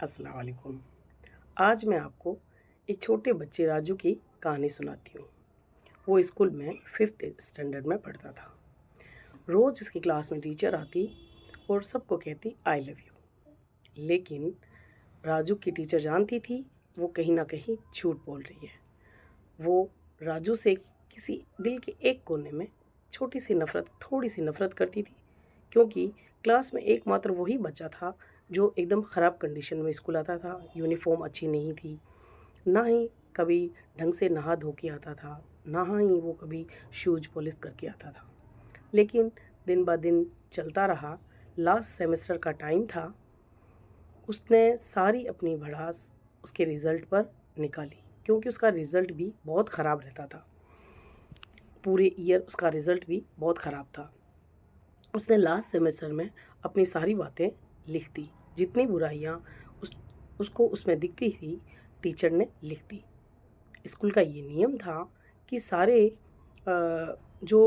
अस्सलाम वालेकुम। आज मैं आपको एक छोटे बच्चे राजू की कहानी सुनाती हूँ। वो स्कूल में 5th स्टैंडर्ड में पढ़ता था। रोज़ उसकी क्लास में टीचर आती और सबको कहती आई लव यू। लेकिन राजू की टीचर जानती थी वो कहीं ना कहीं झूठ बोल रही है। वो राजू से किसी दिल के एक कोने में थोड़ी सी नफ़रत करती थी, क्योंकि क्लास में एकमात्र वही बच्चा था जो एकदम ख़राब कंडीशन में स्कूल आता था। यूनिफॉर्म अच्छी नहीं थी, ना ही कभी ढंग से नहा धो के आता था, ना ही वो कभी शूज़ पॉलिश करके आता था। लेकिन दिन ब दिन चलता रहा। लास्ट सेमेस्टर का टाइम था। उसने सारी अपनी भड़ास उसके रिज़ल्ट पर निकाली, क्योंकि उसका रिज़ल्ट भी बहुत ख़राब रहता था। पूरे ईयर उसका रिज़ल्ट भी बहुत ख़राब था। उसने लास्ट सेमेस्टर में अपनी सारी बातें लिख दी। जितनी बुराइयाँ उसको उसमें दिखती थी, टीचर ने लिख दी। स्कूल का ये नियम था कि सारे जो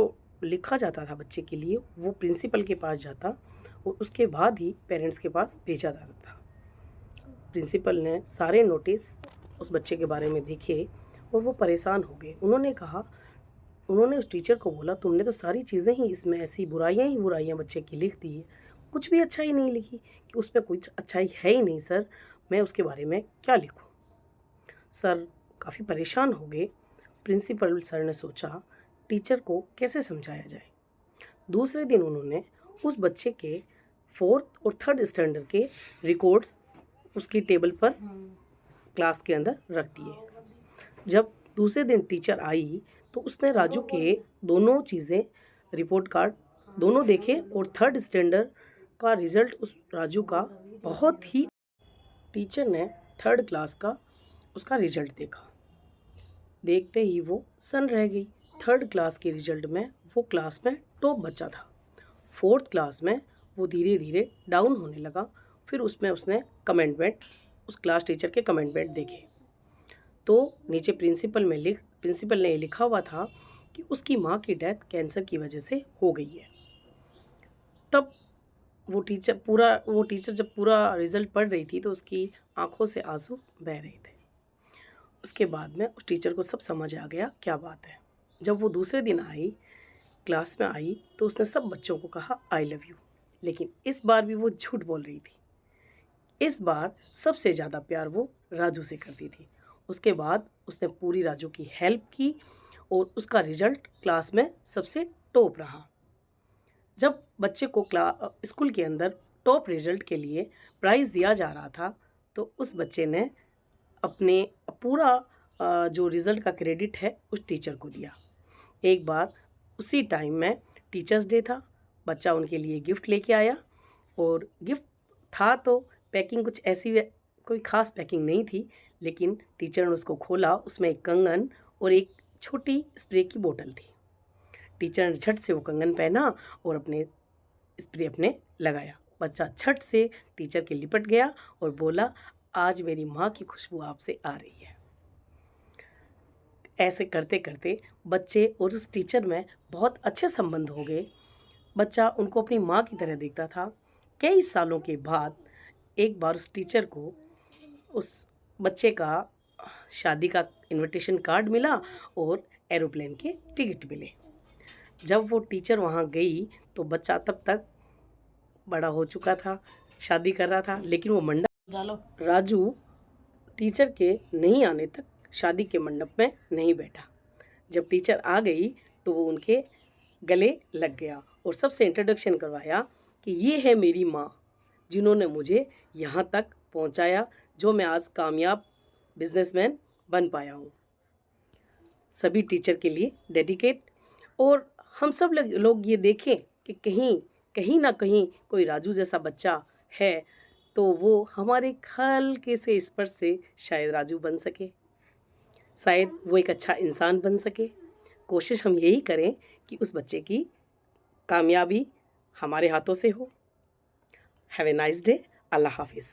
लिखा जाता था बच्चे के लिए वो प्रिंसिपल के पास जाता और उसके बाद ही पेरेंट्स के पास भेजा जाता था। प्रिंसिपल ने सारे नोटिस उस बच्चे के बारे में देखे और वो परेशान हो गए। उन्होंने उस टीचर को बोला, तुमने तो सारी चीज़ें ही इसमें ऐसी बुराइयां ही बुराइयां बच्चे की लिख दी है, कुछ भी अच्छा ही नहीं लिखी, कि उसमें कुछ अच्छाई है ही नहीं सर, मैं उसके बारे में क्या लिखूं। सर काफ़ी परेशान हो गए। प्रिंसिपल सर ने सोचा टीचर को कैसे समझाया जाए। दूसरे दिन उन्होंने उस बच्चे के 4th और 3rd स्टैंडर्ड के रिकॉर्ड्स उसकी टेबल पर क्लास के अंदर रख दिए। जब दूसरे दिन टीचर आई तो उसने राजू के दोनों चीज़ें, रिपोर्ट कार्ड दोनों देखे और 3rd स्टैंडर्ड का रिज़ल्ट उस राजू का बहुत ही। टीचर ने 3rd क्लास का उसका रिज़ल्ट देखा। देखते ही वो सन रह गई। 3rd क्लास के रिज़ल्ट में वो क्लास में टॉप बच्चा था। 4th क्लास में वो धीरे धीरे डाउन होने लगा। फिर उसमें उसने कमेंटमेंट, उस क्लास टीचर के कमेंटमेंट देखे तो नीचे प्रिंसिपल ने लिखा हुआ था कि उसकी माँ की डेथ कैंसर की वजह से हो गई है। तब वो टीचर जब पूरा रिज़ल्ट पढ़ रही थी तो उसकी आंखों से आंसू बह रहे थे। उसके बाद में उस टीचर को सब समझ आ गया क्या बात है। जब वो दूसरे दिन क्लास में आई तो उसने सब बच्चों को कहा आई लव यू। लेकिन इस बार भी वो झूठ बोल रही थी। इस बार सबसे ज़्यादा प्यार वो राजू से करती थी। उसके बाद उसने पूरी राजू की हेल्प की और उसका रिज़ल्ट क्लास में सबसे टॉप रहा। जब बच्चे को स्कूल के अंदर टॉप रिज़ल्ट के लिए प्राइज़ दिया जा रहा था तो उस बच्चे ने अपने पूरा जो रिज़ल्ट का क्रेडिट है उस टीचर को दिया। एक बार उसी टाइम में टीचर्स डे था। बच्चा उनके लिए गिफ्ट लेके आया और गिफ्ट था तो पैकिंग कुछ ऐसी, कोई ख़ास पैकिंग नहीं थी, लेकिन टीचर ने उसको खोला। उसमें एक कंगन और एक छोटी स्प्रे की बोतल थी। टीचर ने झट से वो कंगन पहना और अपने स्प्रे अपने लगाया। बच्चा झट से टीचर के लिपट गया और बोला, आज मेरी माँ की खुशबू आपसे आ रही है। ऐसे करते करते बच्चे और उस टीचर में बहुत अच्छे संबंध हो गए। बच्चा उनको अपनी माँ की तरह देखता था। कई सालों के बाद एक बार उस टीचर को उस बच्चे का शादी का इनविटेशन कार्ड मिला और एरोप्लेन के टिकट मिले। जब वो टीचर वहाँ गई तो बच्चा तब तक बड़ा हो चुका था, शादी कर रहा था, लेकिन वो मंडप राजू टीचर के नहीं आने तक शादी के मंडप में नहीं बैठा। जब टीचर आ गई तो वो उनके गले लग गया और सबसे इंट्रोडक्शन करवाया कि ये है मेरी माँ, जिन्होंने मुझे यहाँ तक पहुँचाया, जो मैं आज कामयाब बिजनेसमैन बन पाया हूँ। सभी टीचर के लिए डेडिकेट। और हम सब लोग ये देखें कि कहीं ना कहीं कोई राजू जैसा बच्चा है तो वो हमारे हल्के से स्पर्श से शायद राजू बन सके, शायद वो एक अच्छा इंसान बन सके। कोशिश हम यही करें कि उस बच्चे की कामयाबी हमारे हाथों से हो। Have a nice day. अल्लाह हाफिज़।